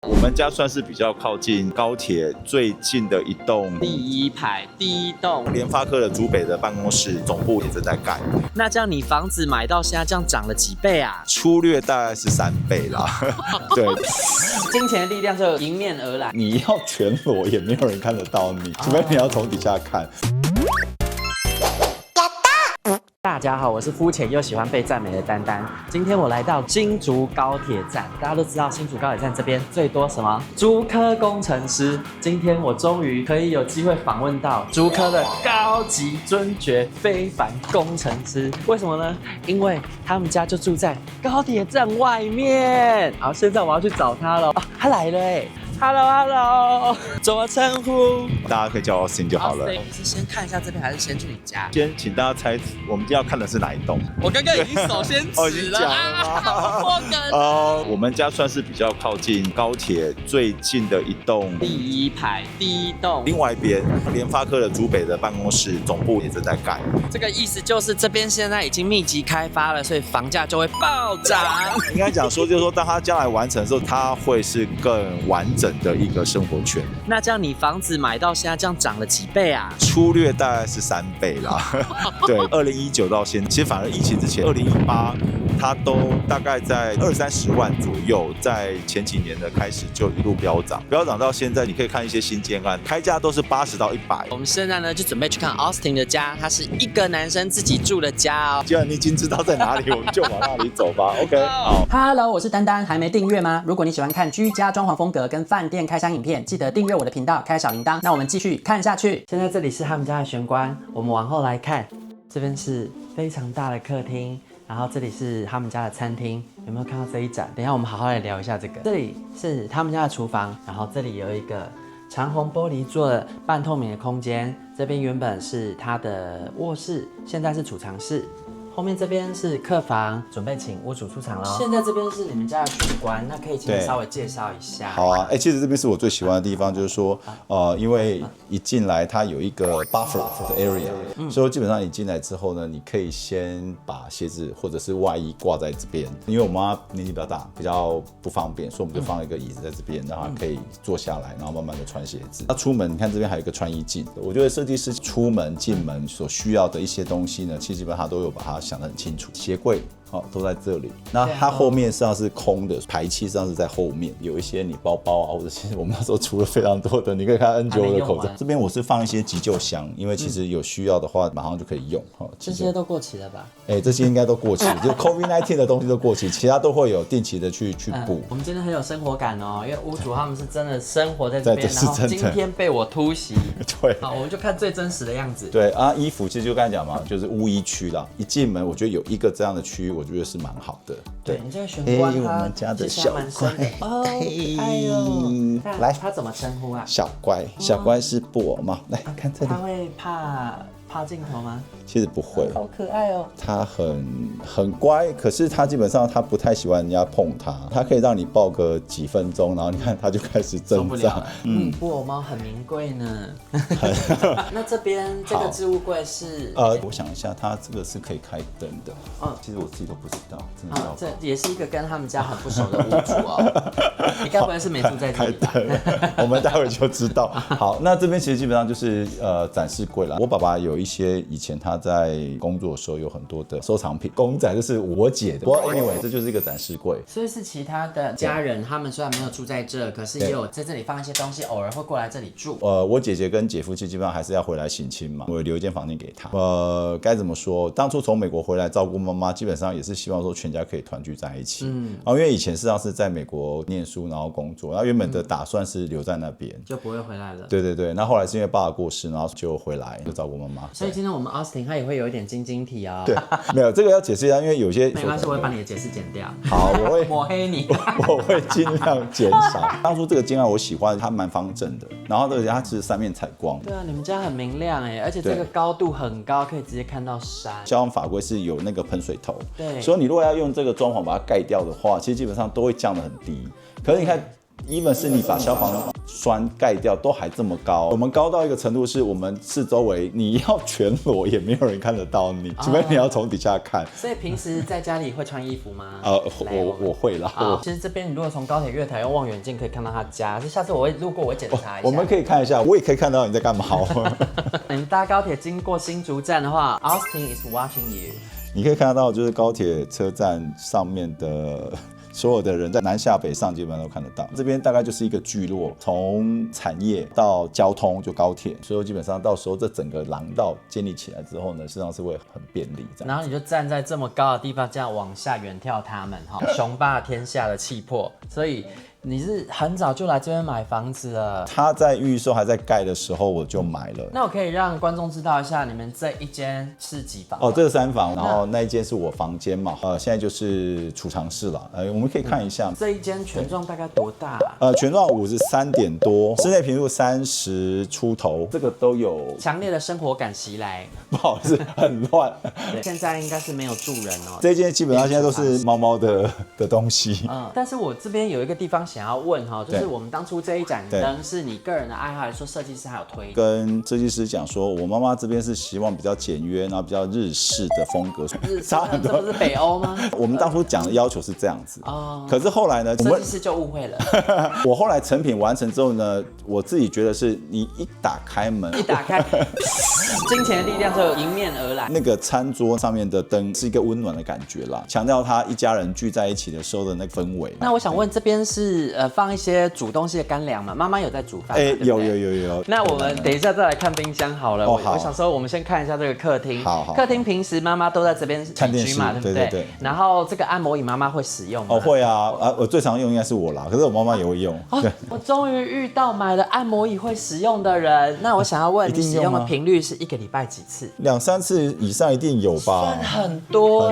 我們家算是比較靠近高鐵最近的一棟，第一排第一棟。聯發科的竹北的辦公室總部也正在蓋。那這樣你房子買到現在這樣漲了幾倍啊？粗略大概是3倍啦。对，金錢的力量就迎面而来。你要全裸也没有人看得到你，除非你要從底下看。大家好，我是膚淺又喜歡被讚美的丹丹。今天我來到新竹高鐵站，大家都知道新竹高鐵站這邊最多什麼？竹科工程師。今天我終於可以有機會訪問到竹科的高級尊爵非凡工程師。為什麼呢？因為他們家就住在高鐵站外面。好，現在我要去找他了。他來了哎。Hello， 怎麼稱呼？大家可以叫我 Austin 就好了。我们是先看一下這邊，還是先去你家？先請大家猜，我們今天要看的是哪一棟？我剛剛已經首先指了啊，破梗。我們家算是比較靠近高鐵最近的一棟，第一排第一棟。另外一邊，聯發科的竹北的辦公室總部也正在蓋。這個意思就是這邊現在已經密集開發了，所以房價就會暴漲。應該講說，就是說，當它將來完成的時候，它會是更完整的一個生活圈。那這樣你房子買到現在這樣漲了幾倍啊？粗略大概是3倍啦。對，2019到現在，其實反而疫情之前，2018它都大概在20-30萬左右，在前幾年的開始就一路飆漲到現在，你可以看一些新建案，開價都是80到100。我們現在呢就準備去看 Austin 的家，他是一個男生自己住的家哦。既然你已經知道在哪裡，我們就往那裡走吧。OK， 好。Hello， 我是丹丹，還沒訂閱嗎？如果你喜歡看居家裝潢風格跟飯店開箱影片，記得訂閱我的頻道，開小鈴鐺。那我們繼續看下去。現在這裡是他們家的玄關，我們往後來看，這邊是非常大的客廳，然後這裡是他們家的餐廳。有沒有看到這一盞？等一下我們好好來聊一下這個。這裡是他們家的廚房，然後這裡有一個長紅玻璃做的半透明的空間。這邊原本是他的臥室，現在是儲藏室。後面這邊是客房，準備請屋主出場了。現在這邊是你們家的玄關，那可以請你稍微介紹一下。好啊，其實這邊是我最喜歡的地方，就是說，因為一進來它有一個 buffer 的 area，所以基本上你進來之後呢，你可以先把鞋子或者是外衣掛在這邊。因為我媽年紀比較大，比較不方便，所以我們就放了一個椅子在這邊，讓她可以坐下來，然後慢慢的穿鞋子。那出門，你看這邊還有一個穿衣鏡，我覺得設計師出門進門所需要的一些東西呢，其實基本上都有把它想得很清楚。鞋櫃都在這裡，那它後面實際上是空的，排氣實際上是在後面，有一些你包包啊，或者其實我們那時候出了非常多的，你可以看 N95 的口罩。這邊我是放一些急救箱，因為其實有需要的話馬上就可以用。這些都過期了吧？這些應該都過期，就是 COVID-19 的東西都過期，其他都會有定期的去補。我們今天很有生活感哦，因為屋主他們是真的生活在這邊，然後今天被我突襲。對，好，我們就看最真實的樣子。對啊，衣服其實就剛才講嘛，就是污衣區啦。一進門，我覺得有一個這樣的區域，我覺得是蠻好的。對，你這個玄關我們家的小乖哦，哎呦，来，他怎麼稱呼啊？小乖，小乖是布偶嘛？來看這裡，他會怕鏡頭嗎？其實不會，好可愛哦。他很乖，可是他基本上他不太喜歡人家碰他，他可以讓你抱個幾分鐘，然後你看他就開始掙扎。布偶貓很名貴呢。那這邊這個置物櫃是？我想一下，它這個是可以開燈的。其實我自己都不知道，真的。這也是一個跟他們家很不熟的屋主哦。你該不會是沒住在這裡吧？我們待會就知道。好，那這邊其實基本上就是展示櫃啦。我爸爸有一些以前他在工作的時候有很多的收藏品，公仔就是我姐的。不過 anyway， 這就是一個展示櫃。所以是其他的家人，他們雖然沒有住在這，可是也有在這裡放一些東西，偶爾會過來這裡住。我姐姐跟姐夫基本上還是要回來省親嘛，我留一間房間給他。該怎麼說？當初從美國回來照顧媽媽，基本上也是希望說全家可以團聚在一起。因為以前事實上是在美國念書，然後工作，然後原本的打算是留在那邊，就不會回來了。對對對，那後來是因為爸爸過世，然後就回來就照顧媽媽。所以今天我們 Austin 他也會有一點晶晶體哦。對，沒有這個要解釋一下，因為有些沒關係，我會把你的解釋剪掉。好，我會抹黑你，我會盡量減少。當初這個金案我喜歡，它蠻方正的，然後它其實三面採光。對啊，你們家很明亮哎，而且這個高度很高，可以直接看到山。消防法規是有那個噴水頭，對，所以你如果要用這個裝潢把它蓋掉的話，其實基本上都會降得很低。可是你看。even 是你把消防栓蓋掉都還這麼高，我們高到一個程度是我們四周圍你要全裸也沒有人看得到你，除非你要從底下看。所以平時在家裡会穿衣服嗎？我會啦。其實這邊你如果從高鐵月台用望遠鏡可以看到他家，就下次我會路過我會檢查一下。我們可以看一下，我也可以看到你在幹嘛。你搭高鐵經過新竹站的話 ，Austin is watching you。你可以看得到，就是高鐵車站上面的所有的人在南下北上，基本上都看得到。這邊大概就是一個聚落，從產業到交通就高鐵，所以基本上到時候這整個廊道建立起來之後呢，實際上是會很便利。然後你就站在這麼高的地方，這樣往下遠眺他們，雄霸天下的氣魄，所以。你是很早就來這邊買房子了？他在預售還在蓋的時候我就買了。那我可以讓觀眾知道一下，你們這一間是幾房？這是3房，然後那一間是我房間嘛，現在就是儲藏室了。我們可以看一下，這一間全幢大概多大？全幢53點多，室內坪數30出頭，這個都有。強烈的生活感襲來，不好意思，很亂。現在應該是沒有住人哦。這一間基本上現在都是貓貓的東西。但是我這邊有一個地方想要問哈，就是我們當初這一盞燈是你個人的愛好，還是說設計師還有推？跟設計師講說，我媽媽這邊是希望比較簡約，然後比較日式的風格，差很多。這不是北歐嗎？我們當初講的要求是這樣子，可是後來呢，設計師就誤會了。我後來成品完成之後呢，我自己覺得是你一打開門，一打開，金錢的力量就迎面而來。那個餐桌上面的燈是一個溫暖的感覺啦，強調他一家人聚在一起的時候的那個氛圍。那我想問，這邊是放一些煮東西的乾糧嗎？媽媽有在煮飯？有。那我們等一下再來看冰箱好了。我想說，我們先看一下這個客廳。好。客廳平時媽媽都在這邊起居嘛，對不對？然後這個按摩椅媽媽會使用嗎？會啊。我最常用應該是我啦，可是我媽媽也會用。我終於遇到買了按摩椅會使用的人。那我想要問，你使用的頻率是1個禮拜幾次？2、3次以上一定有吧？算很多。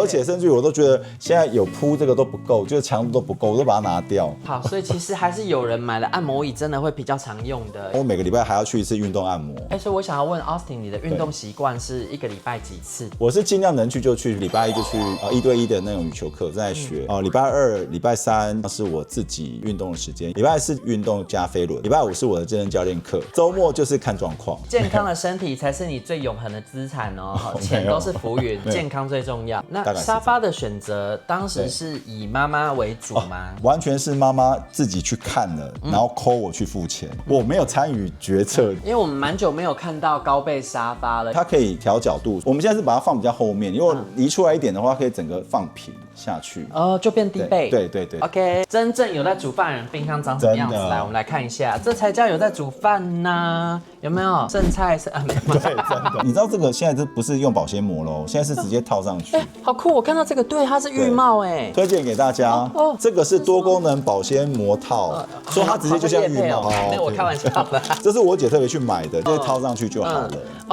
而且甚至於我都覺得現在有鋪這個都不夠，就是強度都不夠，我都把它拿掉。好，所以其實還是有人買了按摩椅，真的會比較常用的。我每個禮拜還要去一次運動按摩。所以我想要問 Austin， 你的運動習慣是1個禮拜幾次？我是盡量能去就去，禮拜1就去1對1的那種羽球課在學。禮拜2、禮拜3是我自己運動的時間，禮拜4運動加飛輪，禮拜5是我的健身教練課，週末就是看狀況。健康的身體才是你最永恆的資產哦，錢都是浮雲，健康最重要。那沙發的選擇當時是以媽媽為主嗎？完全是媽媽自己去看了，然後 call 我去付錢，我沒有參與決策。因為我們蠻久沒有看到高背沙發了，它可以調角度。我們現在是把它放比較後面，如果移出來一點的話，可以整個放平下去。就變低背。對。OK， 真正有在煮飯的人，冰箱長什麼樣子？來，我們來看一下，這才叫有在煮飯呢。有沒有剩菜？沒有。對，真的。你知道這個現在這不是用保鮮膜咯，現在是直接套上去。好酷！我看到這個，對，它是浴帽推薦給大家。這個是多功能保鮮膜套，所以它直接就像浴帽。沒有，我開玩笑的。這是我姐特別去買的，就是套上去就好了。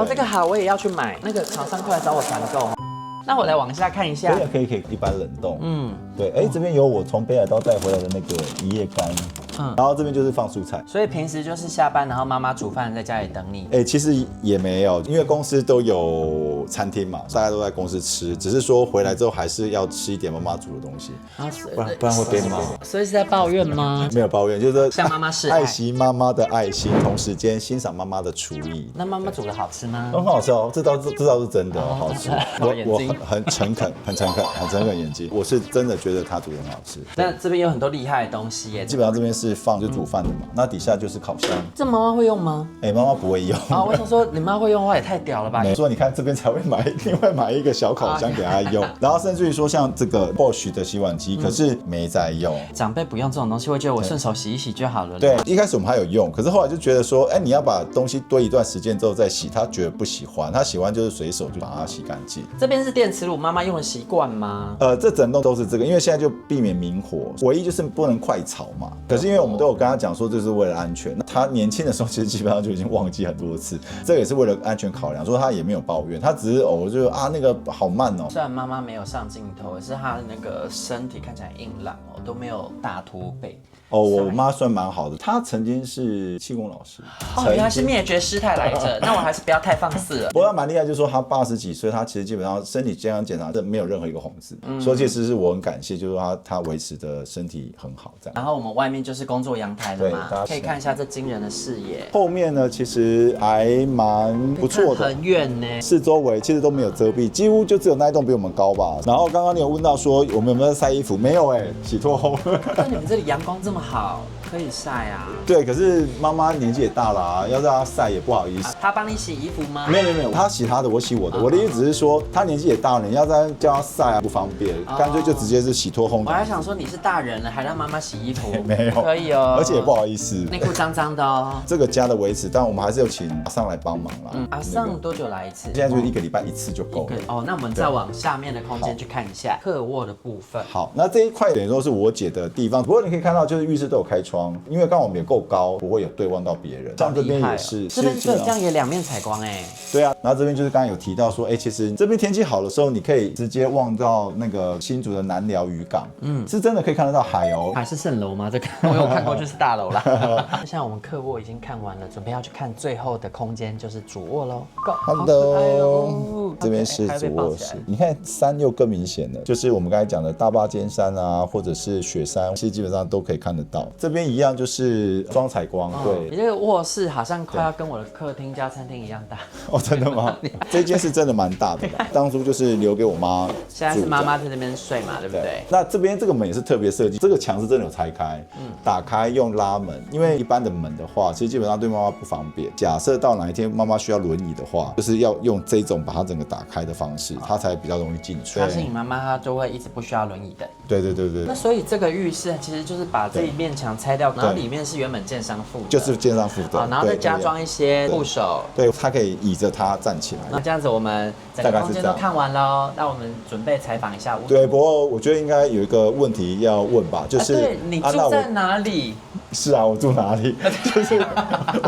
這個好，我也要去買。那個廠商快來找我團購。那我來往下看一下。可以，一般冷凍。對，這邊有我從北海道帶回來的那個一夜干。然後這邊就是放蔬菜，所以平時就是下班，然後媽媽煮飯在家裡等你。其實也沒有，因為公司都有餐廳嘛，大家都在公司吃，只是說回來之後還是要吃一點媽媽煮的東西，不然會被罵。所以是在抱怨嗎？沒有抱怨，就是向媽媽示愛惜媽媽的愛心，同時間欣賞媽媽的廚藝。那媽媽煮的好吃嗎？很好吃哦，這倒是真的好吃。我很誠懇，很誠懇眼睛，我是真的覺得她煮的很好吃。那這邊有很多厲害的東西耶，基本上這邊是放就煮飯的嘛，那底下就是烤箱。這媽媽會用嗎？媽媽不會用。我想說你媽會用的話也太屌了吧。沒錯，你看這邊才會另外買一個小烤箱給她用，然後甚至於說像這個 Bosch 的洗碗機，可是沒在用。長輩不用這種東西，會覺得我順手洗一洗就好了。對，一開始我們還有用，可是後來就覺得說，你要把東西堆一段時間之後再洗，他覺得不喜歡，他喜歡就是隨手就把它洗乾淨。這邊是電磁爐，媽媽用的習慣嗎？這整棟都是這個，因為現在就避免明火，唯一就是不能快炒嘛。可是因為我們都有跟他講說，這是為了安全。他年輕的時候其實基本上就已經忘記很多次，這個也是為了安全考量，所以他也沒有抱怨，他只是偶爾就那個好慢哦。雖然媽媽沒有上鏡頭，可是他的那個身體看起來硬朗哦，都沒有大駝背。哦，我媽算蠻好的，她曾經是氣功老師。哦，原來是滅絕師太來着，那我還是不要太放肆了。不過她蠻厲害，就是說她80幾歲，她其實基本上身體健康檢查這沒有任何一個紅字，所以其實是我很感謝，就是說她維持的身體很好這樣。然後我們外面就是工作陽台了嘛，可以看一下這驚人的視野。後面呢，其實還蠻不錯的，很遠呢，四周圍其實都沒有遮蔽，幾乎就只有那一棟比我們高吧。然後剛剛你有問到說我們有沒有在曬衣服，沒有洗脫烘。那你們這裡陽光這麼好，可以曬啊。對，可是媽媽年紀也大了啊，要讓她曬也不好意思。她幫你洗衣服嗎？沒有，她洗她的，我洗我的。我的意思只是說，她年紀也大了，你要再叫她曬啊不方便，乾脆就直接是洗脫烘。我還想說你是大人了，還讓媽媽洗衣服，沒有，可以哦，而且也不好意思，內褲髒髒的哦。這個家的維持，但我們還是有請阿尚來幫忙啦。阿尚多久來一次？現在就是1個禮拜1次就夠了。哦，那我們再往下面的空間去看一下客臥的部分。好，那這一塊等於說是我姐的地方，不過你可以看到就是浴室都有開窗，因為刚好我們也夠高，不會有對望到別人。像這邊也是，这邊这樣也2面採光哎。對啊，然後這邊就是剛剛有提到說，其實這邊天氣好的時候，你可以直接望到那個新竹的南寮漁港，是真的可以看得到海哦。海是蜃樓嗎？這個我有看過，就是大樓啦。現在我們客臥已經看完了，準備要去看最後的空間，就是主臥嘍。Hello，這邊是主臥室，你看山又更明顯了，就是我們剛才講的大霸尖山啊，或者是雪山，其實基本上都可以看得到。這邊一樣就是雙採光，對。你這個臥室好像快要跟我的客廳加餐廳一樣大。哦，真的嗎？這間是真的蠻大的啦，當初就是留給我媽。現在是媽媽在那邊睡嘛，對不對？那這邊這個門也是特別設計，這個牆是真的有拆開，打開用拉門，因為一般的門的話，其實基本上對媽媽不方便。假設到哪一天媽媽需要輪椅的話，就是要用這種把它整個打開的方式，她才比較容易進去。她是你媽媽，她就會一直不需要輪椅的。對。那所以這個浴室其實就是把這一面牆拆掉，然後裡面是原本建商附的，就是建商附的，然後再加裝一些扶手，對，它可以倚着它站起來。那這樣子我們整個空間都看完了，那我們準備採訪一下屋主。對，不過我覺得應該有一個問題要問吧，就是對，你住在哪裡？是啊，我住哪裡？就是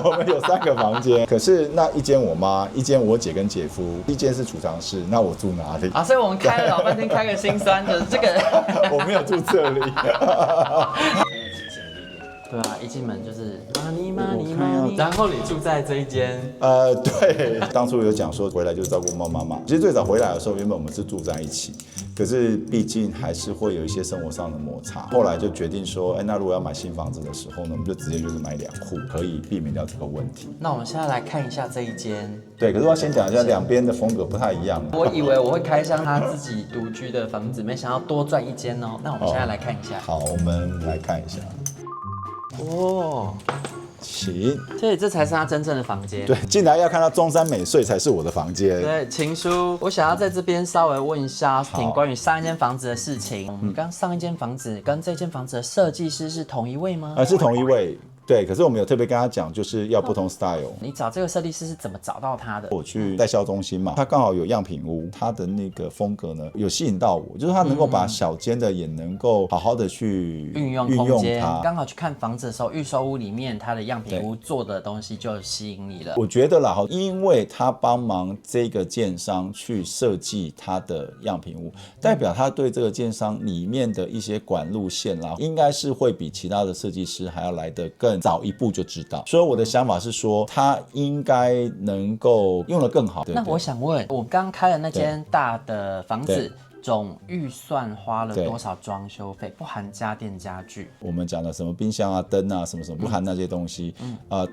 我們有3個房間，可是那一間我媽，一間我姐跟姐夫，一間是儲藏室，那我住哪裡？所以我們開了老半天，開個心酸的這個，我沒有住這裡。對啊，一進門就是 money， 然後你住在這一間，對，當初有講說回來就照顧貓媽媽。其實最早回來的時候，原本我們是住在一起，可是畢竟還是會有一些生活上的摩擦。後來就決定說，那如果要買新房子的時候呢，我們就直接就是買2戶，可以避免掉這個問題。那我們現在來看一下這一間。對，可是我要先講一下兩邊的風格不太一樣。我以為我會開箱他自己獨居的房子，沒想到多賺一間哦。那我們現在來看一下。好，我們來看一下。哦，行，所以這才是他真正的房間。對，進來要看到中山美穗才是我的房間。對，情書，我想要在這邊稍微問一下Austin關於上一間房子的事情。你剛上一間房子跟這間房子的設計師是同一位嗎？是同一位。对，可是我們有特別跟他講，就是要不同 style。你找這個設計師是怎麼找到他的？我去代銷中心嘛，他剛好有樣品屋，他的那個風格呢有吸引到我，就是他能夠把小間的也能夠好好的去運用它。剛好去看房子的時候，預售屋裡面他的樣品屋做的東西就吸引你了。我覺得啦，因為他幫忙這個建商去設計他的樣品屋，代表他對這個建商裡面的一些管路線啦，應該是會比其他的設計師還要來得更早一步就知道，所以我的想法是說，他應該能夠用得更好。那我想問，我剛開了那間大的房子，總預算花了多少裝修費？不含家電家具。我們講的什麼冰箱啊、燈啊、什麼不含那些東西，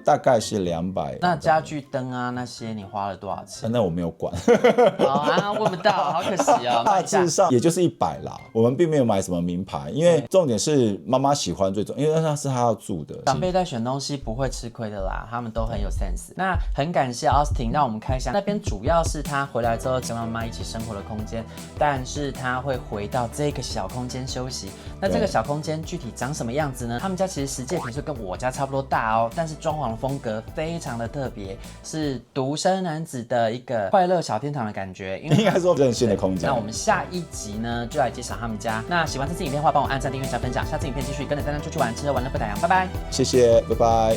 大概是200。那家具燈啊那些你花了多少錢？那我沒有管。問不到，好可惜哦。大致上也就是100啦。我們並沒有買什麼名牌，因為重點是媽媽喜歡最重要，因為那是她要住的。長輩在選東西不會吃虧的啦，他們都很有 sense。那很感謝 Austin 讓我們開箱，那邊主要是他回來之後跟媽媽一起生活的空間，但是他會回到這個小空間休息。那這個小空間具體長什麼樣子呢？他們家其實實際坪數跟我家差不多大哦，但是裝潢的風格非常的特別，是獨生男子的一個快樂小天堂的感覺。應該說任性的空間。那我們下一集呢，就來介紹他們家。那喜歡這支影片的話，幫我按讚、訂閱、加分享。下次影片繼續跟着丹丹出去玩，吃喝玩樂不打烊，拜拜。謝謝，拜拜。